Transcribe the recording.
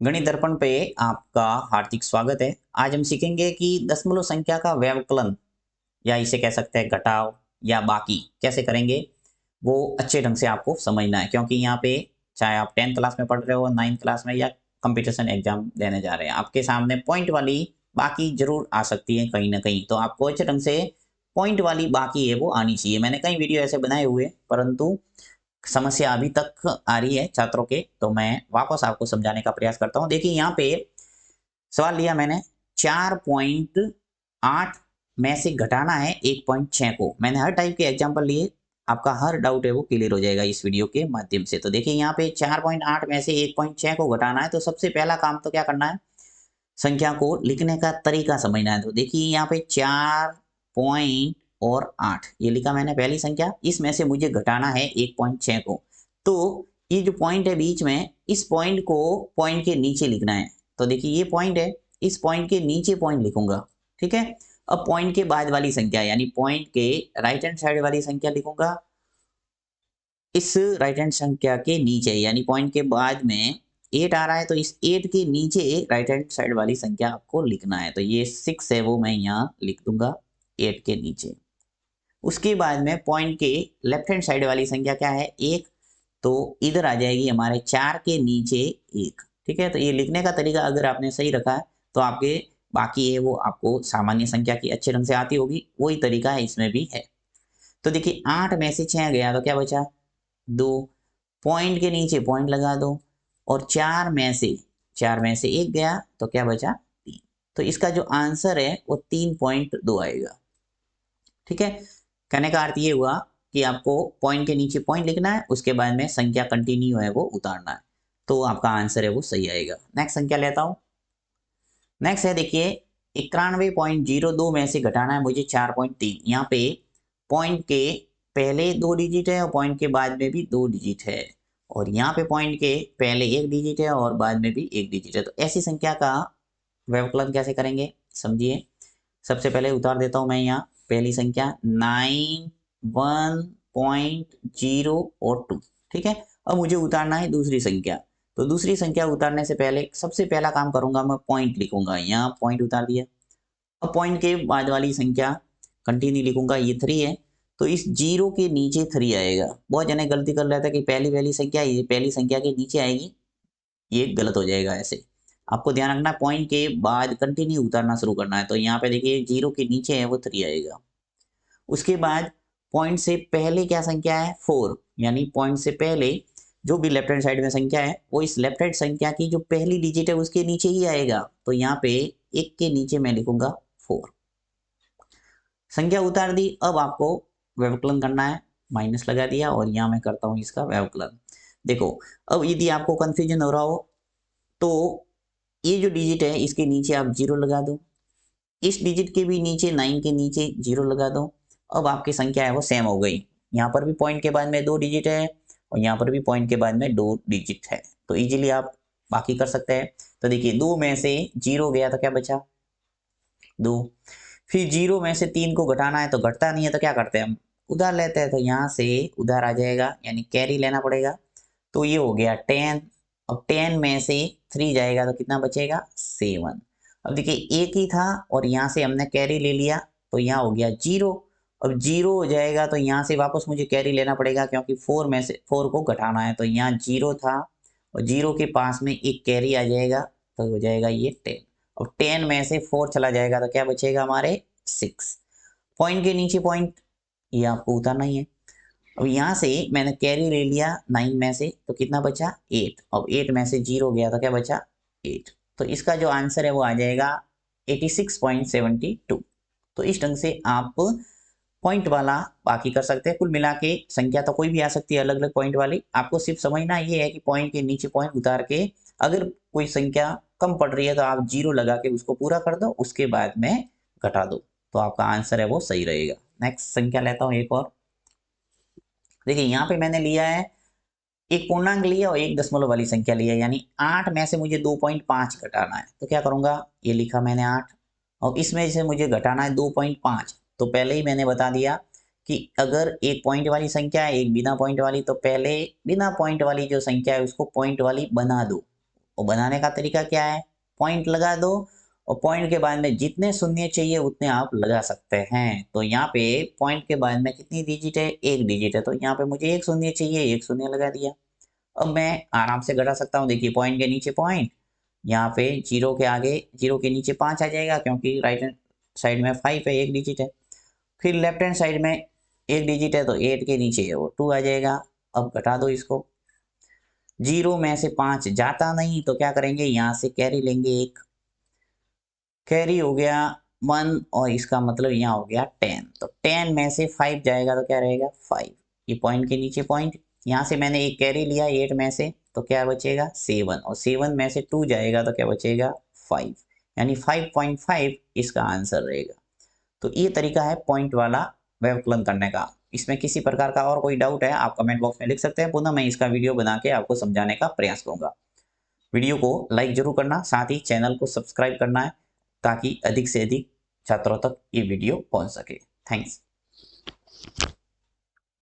गणित दर्पण पे आपका हार्दिक स्वागत है। आज हम सीखेंगे कि दशमलव संख्या का व्यवकलन या इसे कह सकते हैं घटाव या बाकी कैसे करेंगे। वो अच्छे ढंग से आपको समझना है क्योंकि यहाँ पे चाहे आप 10th क्लास में पढ़ रहे हो, 9th क्लास में या कंपटीशन एग्जाम देने जा रहे हैं, आपके सामने पॉइंट वाली बाकी जरूर आ सकती है कहीं ना कहीं। तो आपको अच्छे ढंग से पॉइंट वाली बाकी है वो आनी चाहिए। मैंने कई वीडियो ऐसे बनाए हुए, परंतु समस्या अभी तक आ रही है छात्रों के, तो मैं वापस आपको समझाने का प्रयास करता हूँ। देखिए यहाँ पे सवाल लिया मैंने 4.8 में से घटाना है 1.6 को। मैंने हर टाइप के एग्जाम्पल लिए, आपका हर डाउट है वो क्लियर हो जाएगा इस वीडियो के माध्यम से। तो देखिए यहाँ पे 4.8 में से 1.6 को घटाना है, तो सबसे पहला काम तो क्या करना है, संख्या को लिखने का तरीका समझना है। तो देखिए यहाँ पे 4.8 ये लिखा मैंने पहली संख्या, इसमें से मुझे घटाना है 1.6 को। तो ये जो पॉइंट है बीच में, इस पॉइंट को पॉइंट के नीचे लिखना है। तो देखिए ये पॉइंट है, इस पॉइंट के नीचे पॉइंट लिखूंगा, ठीक है। अब पॉइंट के बाद वाली संख्या यानी पॉइंट के राइट हैंड साइड वाली संख्या लिखूंगा इस राइट हैंड संख्या के नीचे, यानी पॉइंट के बाद में 8 आ रहा है तो इस 8 के नीचे राइट हैंड साइड वाली संख्या आपको लिखना है। तो ये 6 है वो मैं यहाँ लिख दूंगा 8 के नीचे। उसके बाद में पॉइंट के लेफ्ट हैंड साइड वाली संख्या क्या है, 1, तो इधर आ जाएगी हमारे 4 के नीचे 1, ठीक है। तो ये लिखने का तरीका अगर आपने सही रखा है तो आपके बाकी है वो आपको सामान्य संख्या की अच्छे ढंग से आती होगी, वही तरीका है इसमें भी है। तो देखिए 8 में से 6 गया तो क्या बचा, 2, पॉइंट के नीचे पॉइंट लगा दो, और 4 में से 1 गया तो क्या बचा, 3। तो इसका जो आंसर है वो 3.2 आएगा, ठीक है। कहने का अर्थ ये हुआ कि आपको पॉइंट के नीचे पॉइंट लिखना है, उसके बाद में संख्या कंटिन्यू है वो उतारना है, तो आपका आंसर है वो सही आएगा। नेक्स्ट संख्या लेता हूं। नेक्स्ट है देखिए 91.02 में से घटाना है मुझे 4.3। यहाँ पे पॉइंट के पहले 2 डिजिट है और पॉइंट के बाद में भी 2 डिजिट है, और यहाँ पे पॉइंट के पहले 1 डिजिट है और बाद में भी 1 डिजिट है। तो ऐसी संख्या का व्यवकलन कैसे करेंगे समझिए। सबसे पहले उतार देता हूं मैं यहाँ पहली संख्या 9, 1.0 और 2, ठीक है। अब मुझे उतारना है दूसरी संख्या, तो दूसरी संख्या उतारने से पहले सबसे पहला काम करूंगा मैं पॉइंट लिखूंगा, यहाँ पॉइंट उतार दिया। अब पॉइंट के बाद वाली संख्या कंटिन्यू लिखूंगा, ये 3 है तो इस 0 के नीचे 3 आएगा। बहुत जने गलती कर लेते हैं कि पहली पहली संख्या ये पहली संख्या के नीचे आएगी, ये गलत हो जाएगा। ऐसे आपको ध्यान रखना पॉइंट के बाद कंटिन्यू उतारना शुरू करना है। तो यहाँ पे देखिए 0 के नीचे है वो 3 आएगा। उसके बाद पॉइंट से पहले क्या संख्या है, 4, यानी पॉइंट से पहले जो भी लेफ्ट हैंड साइड में संख्या है वो इस लेफ्ट हैंड संख्या की जो पहली डिजिट है उसके नीचे ही आएगा। तो यहाँ पे 1 के नीचे मैं लिखूंगा 4। संख्या उतार दी, अब आपको व्यवकलन करना है, माइनस लगा दिया और यहाँ मैं करता हूँ इसका व्यवकलन। देखो अब यदि आपको कंफ्यूजन हो रहा हो तो ये जो डिजिट है इसके नीचे आप 0 लगा दो, इस डिजिट के भी नीचे 9 के नीचे 0 लगा दो। अब आपकी संख्या है वो सेम हो गई। यहाँ पर भी पॉइंट के बाद में 2 डिजिट है और यहाँ पर भी पॉइंट के बाद में 2 डिजिट है, तो इजीली आप बाकी कर सकते हैं। तो देखिए 2 में से 0 गया तो क्या बचा, 2। फिर 0 में से 3 को घटाना है तो घटता नहीं है तो क्या करते हैं हम, उधार लेते हैं। तो यहाँ से उधार आ जाएगा यानी कैरी लेना पड़ेगा। तो ये हो गया 10। अब 10 में से 3 जाएगा तो कितना बचेगा, 7। अब देखिए एक ही था और यहाँ से हमने कैरी ले लिया तो यहाँ हो गया 0। अब 0 हो जाएगा तो यहाँ से वापस मुझे कैरी लेना पड़ेगा क्योंकि 4 में से 4 को घटाना है। तो यहाँ 0 था और 0 के पास में एक कैरी आ जाएगा तो हो जाएगा ये 10। और 10 में से 4 चला जाएगा तो क्या बचेगा हमारे 6। पॉइंट के नीचे पॉइंट ये आपको उतारना ही है। अब यहाँ से मैंने कैरी ले लिया 9 में से तो कितना बचा 8। अब 8 में से 0 गया तो क्या बचा 8। तो इसका जो आंसर है वो आ जाएगा 86.72। तो इस ढंग से आप पॉइंट वाला बाकी कर सकते हैं। कुल मिला के संख्या तो कोई भी आ सकती है अलग अलग पॉइंट वाली, आपको सिर्फ समझना ये है कि पॉइंट के नीचे पॉइंट उतार के अगर कोई संख्या कम पड़ रही है तो आप 0 लगा के उसको पूरा कर दो, उसके बाद में घटा दो, तो आपका आंसर है वो सही रहेगा। नेक्स्ट संख्या लेता हूँ एक और। देखिए यहाँ पे मैंने लिया है एक पूर्णांक लिया और एक दशमलव वाली संख्या लिया, यानी 8 में से मुझे 2.5 घटाना है। तो क्या करूंगा, ये लिखा मैंने 8 और इसमें से मुझे घटाना है 2.5। तो पहले ही मैंने बता दिया कि अगर एक पॉइंट वाली संख्या है एक बिना पॉइंट वाली, तो पहले बिना पॉइंट वाली जो संख्या है उसको पॉइंट वाली बना दो। और बनाने का तरीका क्या है, पॉइंट लगा दो और पॉइंट के बाद में जितने शून्य चाहिए उतने आप लगा सकते हैं। तो यहाँ पे पॉइंट के बाद में कितनी डिजिट है, एक डिजिट है, तो यहाँ पे मुझे एक शून्य चाहिए, एक शून्य लगा दिया। अब मैं आराम से घटा सकता हूँ, देखिए पॉइंट के नीचे पॉइंट, यहाँ पे जीरो के आगे, जीरो के नीचे 5 आ जाएगा क्योंकि राइट हैंड साइड में 5 है, एक डिजिट है। फिर लेफ्ट हैंड साइड में एक डिजिट है तो 8 के नीचे वो 2 आ जाएगा। अब घटा दो इसको, जीरो में से 5 जाता नहीं तो क्या करेंगे, यहाँ से कैरी लेंगे, एक कैरी हो गया 1 और इसका मतलब यहाँ हो गया 10, तो 10 में से 5 जाएगा तो क्या रहेगा 5, ये पॉइंट के नीचे पॉइंट। यहाँ से मैंने एक कैरी लिया 8 में से तो क्या बचेगा 7, और 7 में से 2 जाएगा तो क्या बचेगा 5, यानी 5.5 इसका आंसर रहेगा। तो ये तरीका है पॉइंट वाला व्यवकलन करने का। इसमें किसी प्रकार का और कोई डाउट है आप कमेंट बॉक्स में लिख सकते हैं, पुनः मैं इसका वीडियो बना के आपको समझाने का प्रयास करूंगा। वीडियो को लाइक जरूर करना, साथ ही चैनल को सब्सक्राइब करना है ताकि अधिक से अधिक छात्रों तक ये वीडियो पहुंच सके। थैंक्स।